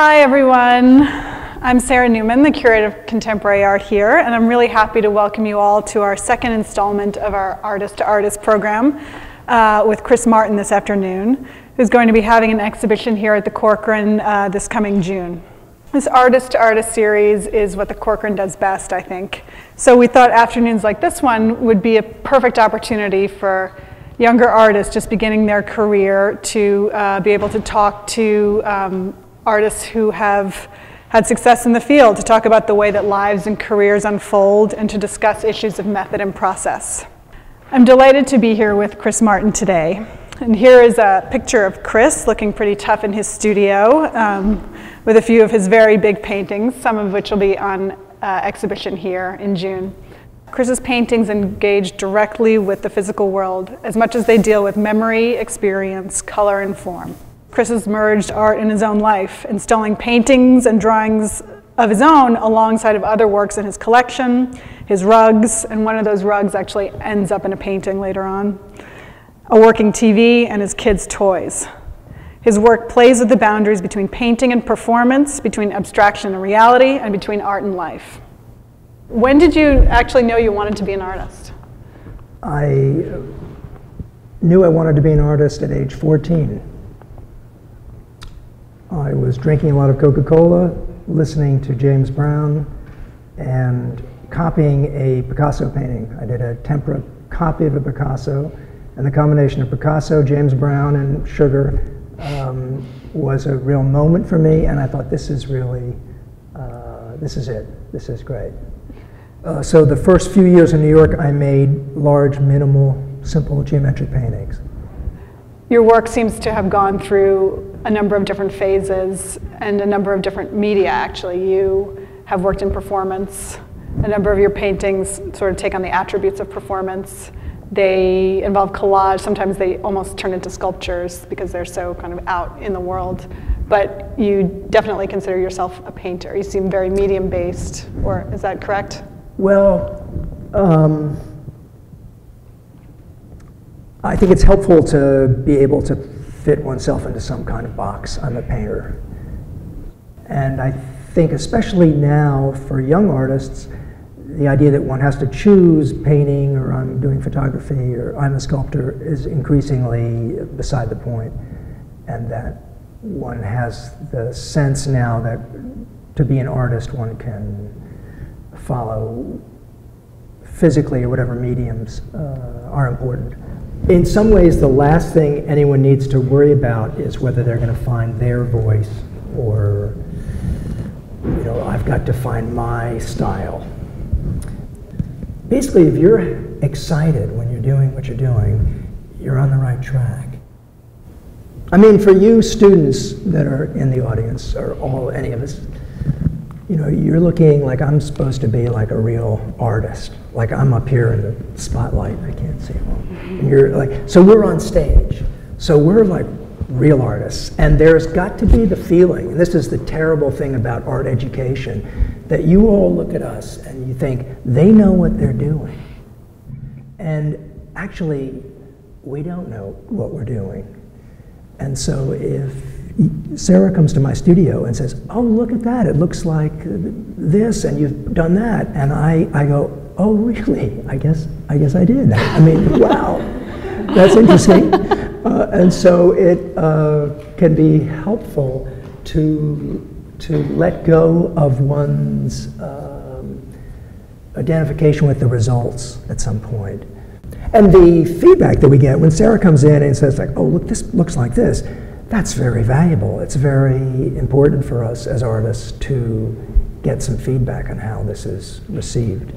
Hi everyone, I'm Sarah Newman, the Curator of Contemporary Art here, and I'm really happy to welcome you all to our second installment of our Artist to Artist program with Chris Martin this afternoon, who's going to be having an exhibition here at the Corcoran this coming June. This Artist to Artist series is what the Corcoran does best, I think. So we thought afternoons like this one would be a perfect opportunity for younger artists just beginning their career to be able to talk to artists who have had success in the field, to talk about the way that lives and careers unfold, and to discuss issues of method and process. I'm delighted to be here with Chris Martin today. And here is a picture of Chris looking pretty tough in his studio with a few of his very big paintings, some of which will be on exhibition here in June. Chris's paintings engage directly with the physical world as much as they deal with memory, experience, color, and form. Chris has merged art in his own life, installing paintings and drawings of his own alongside of other works in his collection, his rugs, and one of those rugs actually ends up in a painting later on, a working TV, and his kids' toys. His work plays with the boundaries between painting and performance, between abstraction and reality, and between art and life. When did you actually know you wanted to be an artist? I knew I wanted to be an artist at age 14. I was drinking a lot of Coca-Cola, listening to James Brown, and copying a Picasso painting. I did a tempera copy of a Picasso, and the combination of Picasso, James Brown, and sugar was a real moment for me, and I thought, this is really, this is it. This is great. So the first few years in New York, I made large, minimal, simple geometric paintings. Your work seems to have gone through a number of different phases and a number of different media, actually. You have worked in performance. A number of your paintings sort of take on the attributes of performance. They involve collage. Sometimes they almost turn into sculptures because they're so kind of out in the world. But you definitely consider yourself a painter. You seem very medium-based, or is that correct? Well, I think it's helpful to be able to fit oneself into some kind of box. I'm a painter. And I think especially now for young artists, the idea that one has to choose painting, or I'm doing photography, or I'm a sculptor is increasingly beside the point. And that one has the sense now that to be an artist, one can follow physically or whatever mediums are important. In some ways, the last thing anyone needs to worry about is whether they're going to find their voice, or, you know, I've got to find my style. Basically, if you're excited when you're doing what you're doing, you're on the right track. I mean, for you students that are in the audience, or any of us, you know, you're looking like I'm supposed to be like a real artist. Like I'm up here in the spotlight, I can't see it well. And you're like, so we're on stage. So we're like real artists. And there's got to be the feeling, and this is the terrible thing about art education, that you all look at us and you think, they know what they're doing. And actually, we don't know what we're doing. And so if Sarah comes to my studio and says, oh, look at that, it looks like this, and you've done that. And I go, oh, really? I guess I did. I mean, wow, that's interesting. And so it can be helpful to let go of one's identification with the results at some point. And the feedback that we get when Sarah comes in and says, like, oh, look, this looks like this, that's very valuable. It's very important for us as artists to get some feedback on how this is received.